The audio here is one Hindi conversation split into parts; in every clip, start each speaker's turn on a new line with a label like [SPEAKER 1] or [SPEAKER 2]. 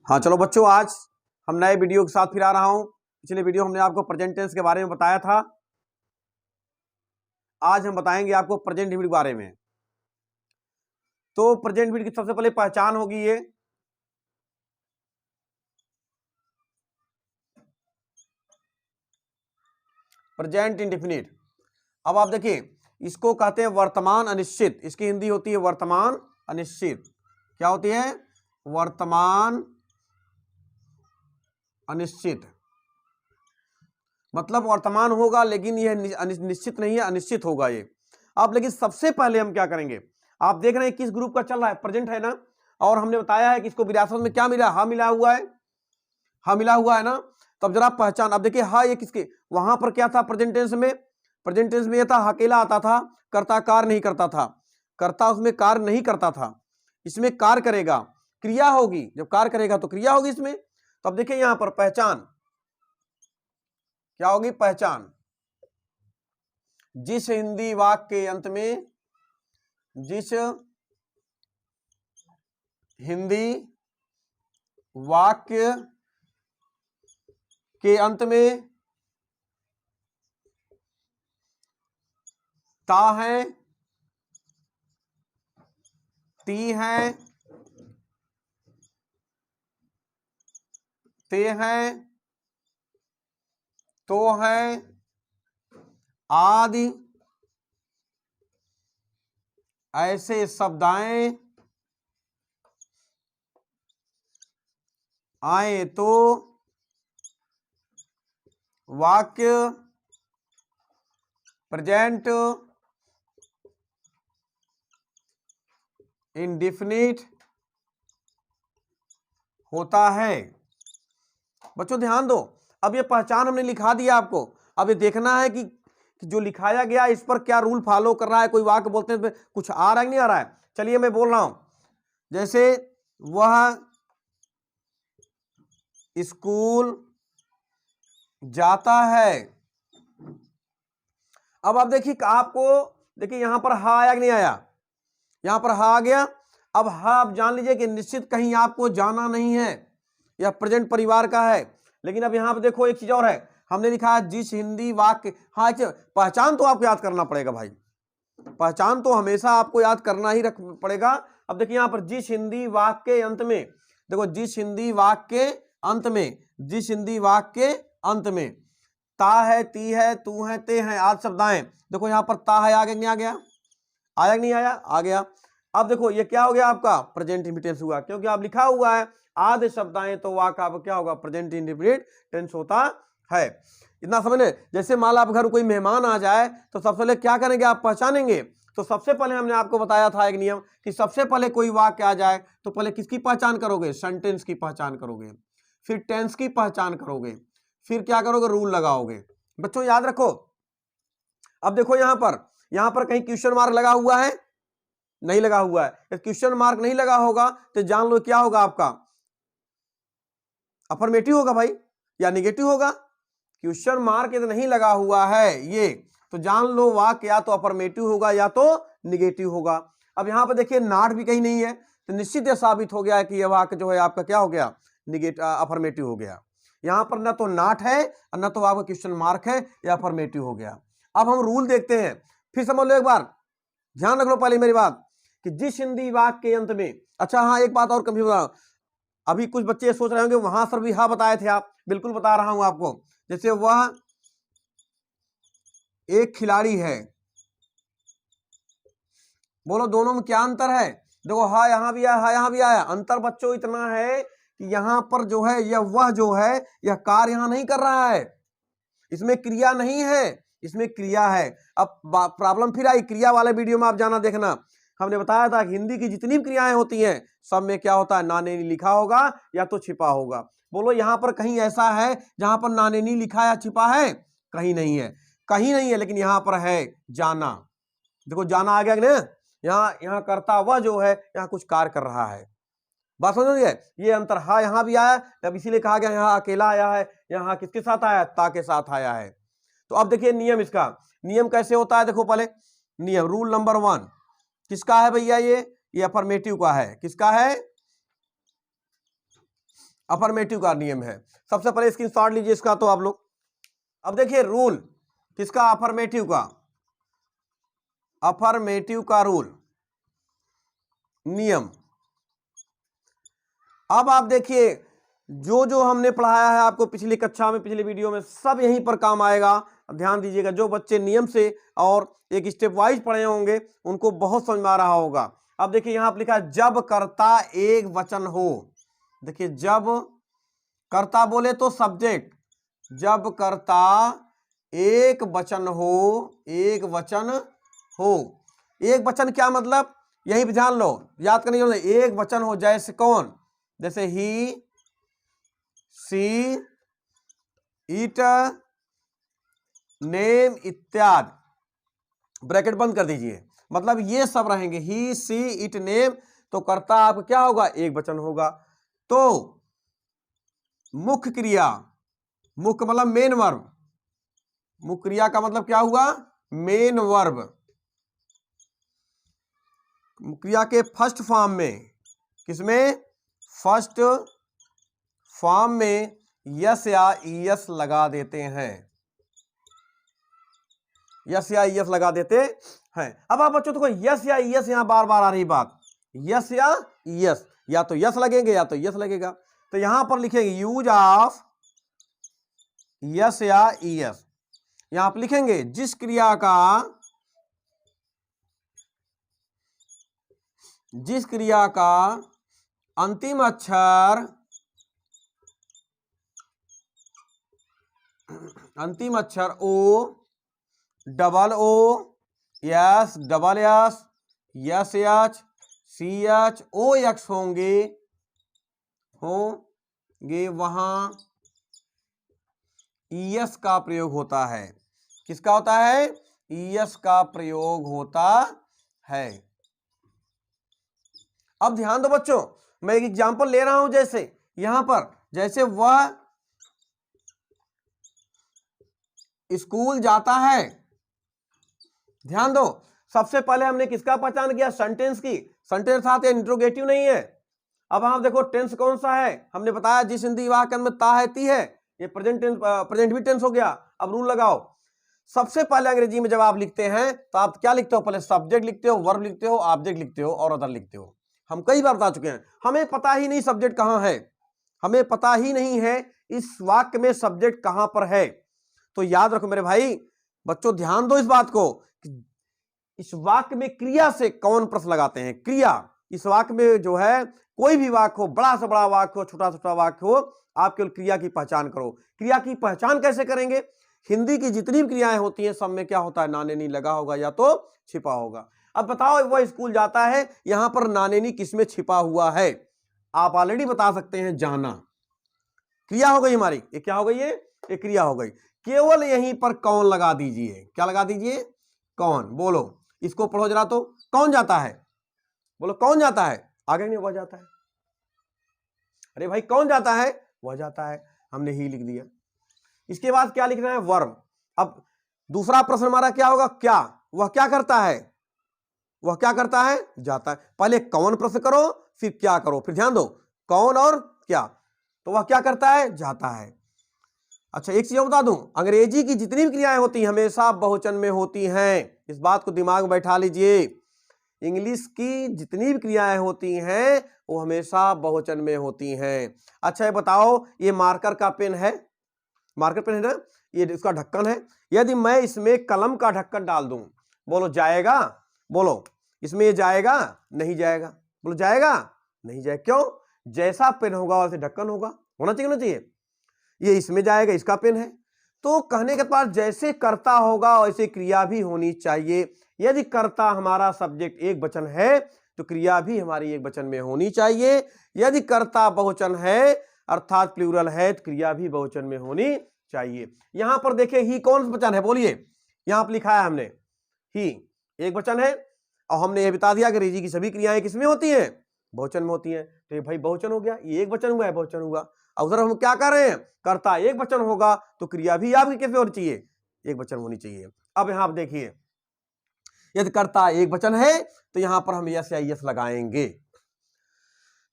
[SPEAKER 1] हाँ चलो बच्चों, आज हम नए वीडियो के साथ फिर आ रहा हूं। पिछले वीडियो हमने आपको प्रेजेंट टेंस के बारे में बताया था। आज हम बताएंगे आपको प्रेजेंट इंडेफिनिट के बारे में। तो प्रेजेंट इंडेफिनिट की सबसे पहले पहचान होगी ये प्रेजेंट इंडेफिनिट। अब आप देखिए, इसको कहते हैं वर्तमान अनिश्चित। इसकी हिंदी होती है वर्तमान अनिश्चित। क्या होती है? वर्तमान अनिश्चित। मतलब वर्तमान होगा लेकिन यह निश्चित नहीं है, अनिश्चित होगा ये। अब लेकिन सबसे पहले हम क्या करेंगे, आप देख रहे हैं किस ग्रुप का चल रहा है, प्रेजेंट है ना। और हमने बताया है कि इसको विरासत में क्या मिला, हा मिला हुआ है, हा मिला हुआ है ना। तब जरा पहचान, अब देखिए हा ये किसके, वहां पर क्या था प्रेजेंट टेंस में, प्रेजेंट टेंस में यह था अकेला आता था, कर्ता कार्य नहीं करता था, कर्ता उसमें कार्य नहीं करता था। इसमें कार्य करेगा, क्रिया होगी, जब कार्य करेगा तो क्रिया होगी इसमें। तो अब देखिए यहां पर पहचान क्या होगी, पहचान। जिस हिंदी वाक्य के अंत में, जिस हिंदी वाक्य के अंत में ता है, ती है, ते है, तो है, आदि ऐसे शब्दाएं आए तो वाक्य प्रेजेंट इंडेफिनिट होता है। बच्चों ध्यान दो, अब ये पहचान हमने लिखा दिया आपको। अब ये देखना है कि जो लिखाया गया इस पर क्या रूल फॉलो कर रहा है। कोई वाक्य बोलते हैं कुछ आ रहा है नहीं आ रहा है। चलिए मैं बोल रहा हूं, जैसे वह स्कूल जाता है। अब आप देखिए, आपको देखिए यहां पर हा आया कि नहीं आया, यहां पर हा आ गया। अब हा आप जान लीजिए कि निश्चित कहीं आपको जाना नहीं है, यह प्रेजेंट परिवार का है। लेकिन अब यहां पर देखो एक चीज और है, हमने लिखा है जिस हिंदी वाक्य, हाँ पहचान तो आपको याद करना पड़ेगा भाई, पहचान तो हमेशा आपको याद करना ही रख पड़ेगा। अब देखिए यहां पर जिस हिंदी वाक्य के अंत में, देखो जिस हिंदी वाक्य के अंत में, जिस हिंदी वाक्य के अंत में ता है, ती है, तू है, ते है आदि शब्दाएं। देखो यहां पर ता है, आगे नहीं आ गया, आया नहीं आया, आ गया। अब देखो ये क्या हो गया, आपका प्रेजेंट इंडेफिनिट हुआ, क्योंकि आप लिखा हुआ है आदि शब्दाएं, तो वाक्य आपका क्या होगा, प्रेजेंट इंडेफिनिट टेंस होता है। इतना समझ ले। जैसे मान लो आप घर कोई मेहमान आ जाए तो सबसे पहले क्या करेंगे, आप पहचानेंगे। तो सबसे पहले हमने आपको बताया था एक नियम कि सबसे पहले कोई वाक्य आ जाए तो पहले किसकी पहचान करोगे, सेंटेंस की पहचान करोगे, फिर टेंस की पहचान करोगे, फिर क्या करोगे, रूल लगाओगे। बच्चों याद रखो। अब देखो यहां पर कहीं क्वेश्चन मार्क लगा हुआ है, नहीं लगा हुआ है। क्वेश्चन मार्क नहीं लगा होगा तो जान लो क्या होगा, आपका अफर्मेटिव होगा भाई या निगेटिव होगा। क्वेश्चन मार्क यदि नहीं लगा हुआ है ये, तो जान लो वाक्य या तो अफर्मेटिव होगा या तो निगेटिव होगा। अब यहां पर देखिए नाट भी कहीं नहीं है, तो निश्चित यह साबित हो गया है कि यह वाक्य जो है आपका क्या हो गया, निगेटिव अफर्मेटिव हो गया। यहां पर ना तो नाट है और ना तो आपका क्वेश्चन मार्क है, या अफर्मेटिव हो गया। अब हम रूल देखते हैं, फिर समझ लो एक बार, ध्यान रख लो पहले मेरी बात कि जिस हिंदी वाक्य के अंत में, अच्छा हाँ एक बात और कभी बता, अभी कुछ बच्चे सोच रहे होंगे वहां सर भी हा बताए थे आप, बिल्कुल बता रहा हूं आपको। जैसे वह एक खिलाड़ी है, बोलो दोनों में क्या अंतर है। देखो हा यहां भी आया, हा यहां भी आया। अंतर बच्चों इतना है कि यहां पर जो है यह वह जो है यह कार्य यहां नहीं कर रहा है, इसमें क्रिया नहीं है, इसमें क्रिया है। अब प्रॉब्लम फिर आई, क्रिया वाले वीडियो में आप जाना देखना, हमने बताया था कि हिंदी की जितनी भी क्रियाएं होती हैं सब में क्या होता है, नानेनी लिखा होगा या तो छिपा होगा। बोलो यहां पर कहीं ऐसा है जहां पर नानेनी लिखा या छिपा है, कहीं नहीं है, कहीं नहीं है। लेकिन यहां पर है जाना, देखो जाना आ गया ना, यहाँ करता वह जो है यहाँ कुछ कार्य कर रहा है। बात समझ गए, ये अंतर हा यहां भी आया, तब इसीलिए कहा गया यहाँ अकेला आया है, यहाँ किसके साथ आया, ता के साथ आया है। तो अब देखिए नियम, इसका नियम कैसे होता है, देखो पहले नियम, रूल नंबर 1 किसका है भैया, ये अफर्मेटिव का है। किसका है, अफर्मेटिव का नियम है। सबसे पहले इसकी शॉर्ट लीजिए इसका तो आप लोग। अब देखिए रूल किसका, अफर्मेटिव का, अफर्मेटिव का रूल, नियम। अब आप देखिए जो जो हमने पढ़ाया है आपको पिछली कक्षा में, पिछली वीडियो में, सब यहीं पर काम आएगा। ध्यान दीजिएगा, जो बच्चे नियम से और एक स्टेप वाइज पढ़े होंगे उनको बहुत समझ में आ रहा होगा। अब देखिए यहां पर लिखा है जब कर्ता एक वचन हो। देखिए जब कर्ता बोले तो सब्जेक्ट, जब कर्ता एक वचन हो, एक वचन हो। एक वचन क्या मतलब, यही भी ध्यान लो, याद करने की जरूरत है। एक वचन हो जैसे कौन, जैसे ही, सी, इट, नेम इत्यादि, ब्रैकेट बंद कर दीजिए, मतलब ये सब रहेंगे, ही, सी, इट, नेम, तो कर्ता आपका क्या होगा, एक वचन होगा। तो मुख्य क्रिया, मुख्य मतलब मेन वर्ब, मुख्य क्रिया का मतलब क्या हुआ, मेन वर्ब। क्रिया के फर्स्ट फॉर्म में, किसमें, फर्स्ट फॉर्म में यस या ईएस लगा देते हैं, यस या ईएस लगा देते हैं। अब आप बच्चों देखो यस या ईएस यहां बार बार आ रही बात, यस या ईएस, या तो यस लगेंगे या तो यस लगेगा। तो यहां पर लिखेंगे यूज ऑफ यस या ईएस। यहां पर लिखेंगे जिस क्रिया का, जिस क्रिया का अंतिम अक्षर, अंतिम अक्षर O, double O, yes, double S, yes H, C H, O X होंगे, वहां ईएस का प्रयोग होता है। किसका होता है, ईएस का प्रयोग होता है। अब ध्यान दो बच्चों, मैं एक एग्जांपल ले रहा हूं, जैसे यहां पर, जैसे वह स्कूल जाता है। ध्यान दो, सबसे पहले हमने किसका पहचान किया, सेंटेंस की। सेंटेंस था तो इंट्रोगेटिव नहीं है। अब आप देखो टेंस कौन सा है, हमने बताया जिस हिंदी वाक्य में ता है ती है, ये प्रेजेंट टेंस, प्रेजेंट भी टेंस हो गया। अब रूल लगाओ, सबसे पहले अंग्रेजी में जब आप लिखते हैं तो आप क्या लिखते हो, पहले सब्जेक्ट लिखते हो, वर्ब लिखते हो, ऑब्जेक्ट लिखते हो और अदर लिखते हो। हम कई बार बता चुके हैं, हमें पता ही नहीं सब्जेक्ट कहां है, हमें पता ही नहीं है इस वाक्य में सब्जेक्ट कहां पर है। तो याद रखो मेरे भाई, बच्चों ध्यान दो इस बात को, इस वाक्य में क्रिया से कौन प्रश्न लगाते हैं, क्रिया। इस वाक्य में जो है कोई भी वाक्य हो, बड़ा से बड़ा वाक्य हो, छोटा से छोटा वाक्य हो, आप केवल क्रिया की पहचान करो। क्रिया की पहचान कैसे करेंगे, हिंदी की जितनी भी क्रियाएं होती हैं सब में क्या होता है, नाने नी लगा होगा या तो छिपा होगा। अब बताओ वह स्कूल जाता है, यहां पर नाने नी किसमें छिपा हुआ है, आप ऑलरेडी बता सकते हैं, जाना। क्रिया हो गई हमारी, ये क्या हो गई, ये क्रिया हो गई। केवल यहीं पर कौन लगा दीजिए, क्या लगा दीजिए, कौन। बोलो इसको पढ़ो जरा, तो कौन जाता है, बोलो कौन जाता है, आगे नहीं, वह जाता है। अरे भाई कौन जाता है, वह जाता है, हमने ही लिख दिया। इसके बाद क्या लिखना है, वर्ब। अब दूसरा प्रश्न हमारा क्या होगा, क्या, वह क्या करता है, वह क्या करता है, जाता है। पहले कौन प्रश्न करो फिर क्या करो, फिर ध्यान दो कौन और क्या। तो वह क्या करता है, जाता है। अच्छा एक चीज बता दूं, अंग्रेजी की जितनी भी क्रियाएं होती हैं हमेशा बहुवचन में होती हैं, इस बात को दिमाग में बैठा लीजिए। इंग्लिश की जितनी भी क्रियाएं होती हैं वो हमेशा बहुवचन में होती हैं। अच्छा ये बताओ, ये मार्कर का पेन है, मार्कर पेन है ना, ये इसका ढक्कन है, यदि मैं इसमें कलम का ढक्कन डाल दूं, बोलो जाएगा, बोलो इसमें ये जाएगा, नहीं जाएगा, बोलो जाएगा, नहीं जाएगा, क्यों, जैसा पेन होगा वैसे ढक्कन होगा, होना चाहिए, होना चाहिए। ये इसमें जाएगा, इसका पेन है, तो कहने के बाद जैसे कर्ता होगा वैसे क्रिया भी होनी चाहिए। यदि कर्ता हमारा सब्जेक्ट एक वचन है तो क्रिया भी हमारी एक वचन में होनी चाहिए। यदि कर्ता बहुवचन है अर्थात प्लूरल है तो क्रिया भी बहुवचन में होनी चाहिए। यहां पर देखिए ही कौन सा वचन है, बोलिए, यहां पर लिखा है हमने ही एक वचन है, और हमने यह बता दिया कि अंग्रेजी की सभी क्रियाएं किसमें होती हैं, बहुवचन में होती हैं। तो ये भाई बहुवचन हो गया, ये एक वचन हुआ है, बहुवचन हुआ। और उधर हम क्या कर रहे हैं, कर्ता एक वचन होगा तो क्रिया भी आपकी कैसे होनी चाहिए, एक वचन होनी चाहिए। अब यहां पर देखिए यदि कर्ता एक वचन है तो यहां पर हम यस या यस लगाएंगे।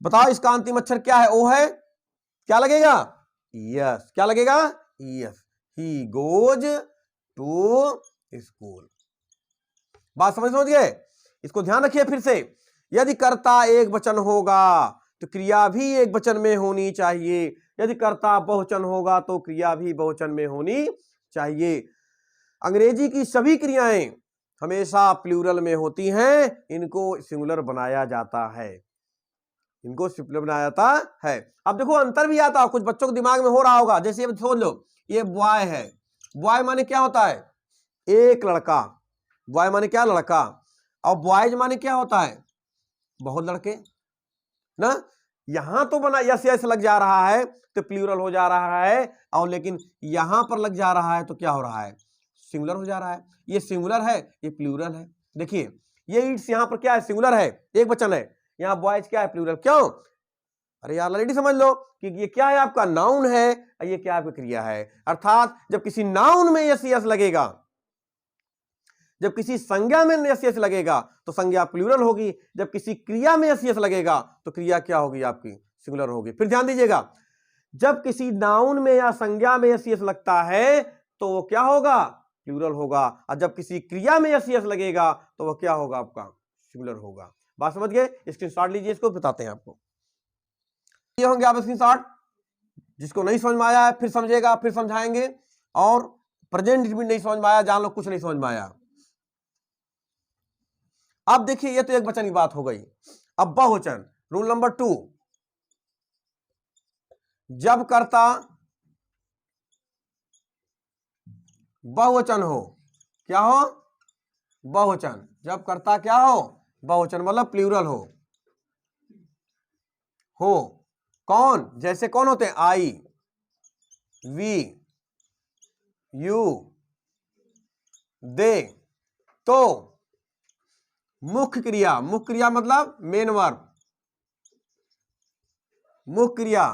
[SPEAKER 1] बताओ इसका अंतिम अक्षर क्या है, ओ है, क्या लगेगा? यस। क्या लगेगा? Yes. He goes to school. बात समझ गए? इसको ध्यान रखिए फिर से। यदि कर्ता एक वचन होगा तो क्रिया भी एक वचन में होनी चाहिए। यदि कर्ता बहुवचन होगा तो क्रिया भी बहुवचन में होनी चाहिए। अंग्रेजी की सभी क्रियाएं हमेशा प्लूरल में होती हैं, इनको सिंगुलर बनाया जाता है। इनको सिंगुलर बनाया जाता है। अब देखो अंतर भी आता है, कुछ बच्चों के दिमाग में हो रहा होगा। जैसे अब सोच लो, ये बॉय है। बॉय माने क्या होता है? एक लड़का। बॉय माने क्या? लड़का। और बॉयज माने क्या होता है? बहुत लड़के ना। यहां तो बना यस यस लग जा रहा है तो प्लूरल हो जा रहा है, और लेकिन यहां पर लग जा रहा है तो क्या हो रहा है? सिंगुलर हो जा रहा है। ये सिंगुलर है, ये प्लूरल है। देखिए ये ईट्स यहां पर क्या है? सिंगुलर है, एक वचन है। यहां बॉयज क्या है? प्लूरल। क्यों? अरे यार ऑलरेडी समझ लो कि ये क्या है? आपका नाउन है, और ये क्या आपकी क्रिया है। अर्थात जब किसी नाउन में यस यस लगेगा, जब किसी संज्ञा में यस यस लगेगा तो संज्ञा प्लूरल होगी। जब किसी क्रिया में यस यस लगेगा तो क्रिया क्या होगी? आपकी सिंगुलर होगी। फिर ध्यान दीजिएगा, जब किसी नाउन में या संज्ञा में यस यस लगता है तो वो क्या होगा? प्लूरल होगा। और जब किसी क्रिया में यस यस लगेगा तो वो क्या होगा? आपका सिंगुलर होगा। बात समझ गए? स्क्रीनशॉट लीजिए, इसको बताते हैं आपको। ये होंगे आप स्क्रीनशॉट। जिसको नहीं समझ में आया है फिर समझेगा, फिर समझाएंगे। और प्रेजेंट भी नहीं समझ में आया, जान लो कुछ नहीं समझ में आया। अब देखिए ये तो एक वचन की बात हो गई। अब बहुवचन, रूल नंबर 2, जब कर्ता बहुवचन हो, क्या हो? बहुवचन। जब कर्ता क्या हो? बहुवचन, मतलब प्लूरल हो। कौन? जैसे कौन होते हैं? आई, वी, यू, दे। तो मुख्य क्रिया, मुख्य क्रिया मतलब मेन वर्ब, मुख्य क्रिया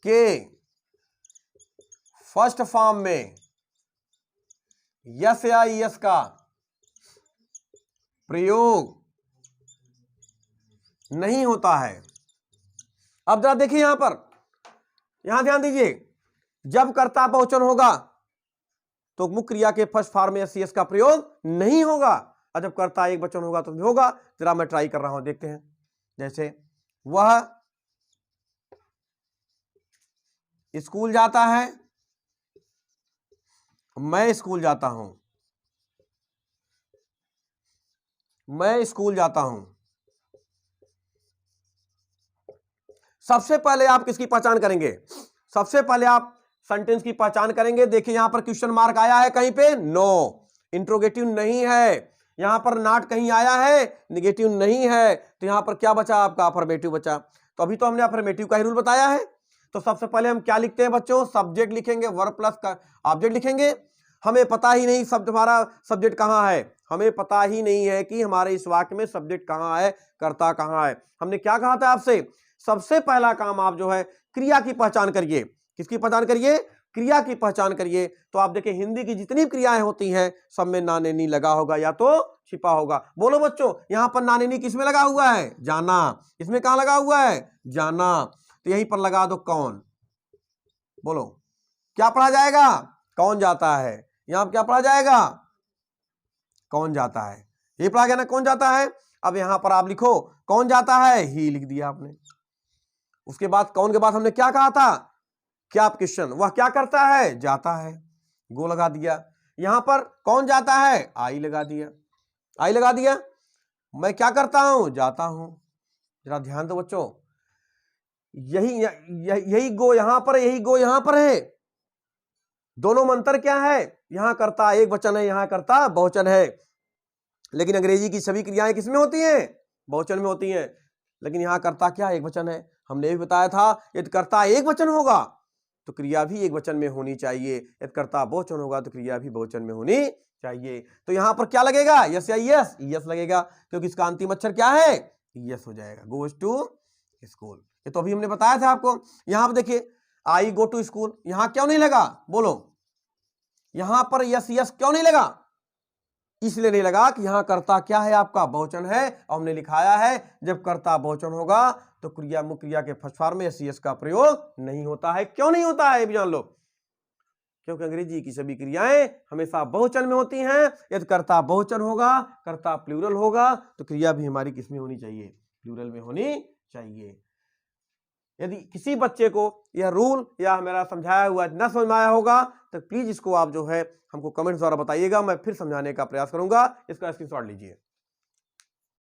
[SPEAKER 1] के फर्स्ट फॉर्म में यस या यस का प्रयोग नहीं होता है। अब जरा देखिए यहां पर, यहां ध्यान दीजिए। जब कर्ता बहुवचन होगा तो मुख्य क्रिया के फर्स्ट फॉर्म में यस यस का प्रयोग नहीं होगा, और जब कर्ता एक वचन होगा तो भी होगा। जरा मैं ट्राई कर रहा हूं, देखते हैं। जैसे वह स्कूल जाता है, मैं स्कूल जाता हूं। मैं स्कूल जाता हूं। सबसे पहले आप किसकी पहचान करेंगे? सबसे पहले आप सेंटेंस की पहचान करेंगे। देखिए यहां पर क्वेश्चन मार्क आया है कहीं पे? नो। इंट्रोगेटिव नहीं है। यहां पर नॉट कहीं आया है? निगेटिव नहीं है। तो यहां पर क्या बचा? आपका अफर्मेटिव बचा। तो अभी तो हमने अफर्मेटिव का ही रूल बताया है। तो सबसे पहले हम क्या लिखते हैं बच्चों? सब्जेक्ट लिखेंगे, वर्ब प्लस का ऑब्जेक्ट लिखेंगे। हमें पता ही नहीं शब्द हमारा सब्जेक्ट कहां है। हमें पता ही नहीं है कि हमारे इस वाक्य में सब्जेक्ट कहां है, कर्ता कहां है। हमने क्या कहा था आपसे? सबसे पहला काम आप जो है क्रिया की पहचान करिए। किसकी पहचान करिए? क्रिया की पहचान करिए। तो आप देखिए हिंदी की जितनी क्रियाएं होती हैं सब में ना ने नी लगा होगा या तो छिपा होगा। बोलो बच्चों, यहां पर ना ने नी किसमें लगा हुआ है? जाना। इसमें कहां लगा हुआ है? जाना। तो यहीं पर लगा दो कौन। बोलो क्या पढ़ा जाएगा? कौन जाता है। यहां क्या पढ़ा जाएगा? कौन जाता है। ये पढ़ा गया ना, कौन जाता है। अब यहां पर आप लिखो कौन जाता है, ही लिख दिया आपने। उसके बाद कौन के बाद हमने क्या कहा था? क्या क्वेश्चन, वह क्या करता है? जाता है, गो लगा दिया। यहां पर कौन जाता है? आई लगा दिया, आई लगा दिया। मैं क्या करता हूं? जाता हूं। जरा ध्यान दो बच्चों, यही गो यहां पर, यही गो यहां पर है। दोनों में अंतर क्या है? यहां करता एक वचन है, यहां करता बहुवचन है। लेकिन अंग्रेजी की सभी क्रियाएं किसमें होती हैं? बहुवचन में होती हैं। लेकिन यहां करता क्या? एक वचन है। हमने भी बताया था यदि कर्ता एक वचन होगा तो क्रिया भी एक वचन में होनी चाहिए। यदि कर्ता बहुवचन होगा तो क्रिया भी बहुवचन में होनी चाहिए। तो यहां पर क्या लगेगा? यस या यस? यस लगेगा, क्योंकि इसका अंतिम अक्षर क्या है? यस हो जाएगा। गोज टू स्कूल, ये तो अभी हमने बताया था आपको। यहां पर देखिए आई गो टू स्कूल, यहां क्यों नहीं लगा? बोलो यहां पर यस यस क्यों नहीं लगा? इसलिए नहीं लगा कि यहां कर्ता क्या है? आपका बहुवचन है। और हमने लिखाया है जब कर्ता बहुवचन होगा तो क्रिया मुख्य क्रिया के फर्स्ट फॉर्म में सी एस का प्रयोग नहीं होता है। क्यों नहीं होता है ये भी जान लो, क्योंकि अंग्रेजी की सभी क्रियाएं हमेशा बहुवचन में होती हैं। यदि कर्ता बहुवचन होगा, कर्ता प्लूरल होगा, तो क्रिया भी हमारी किसमें होनी चाहिए? प्लूरल में होनी चाहिए। यदि किसी बच्चे को यह रूल या मेरा समझाया हुआ न समझ में आया होगा तो प्लीज इसको आप जो है हमको कमेंट्स द्वारा बताइएगा, मैं फिर समझाने का प्रयास करूंगा। इसका स्क्रीनशॉट लीजिए।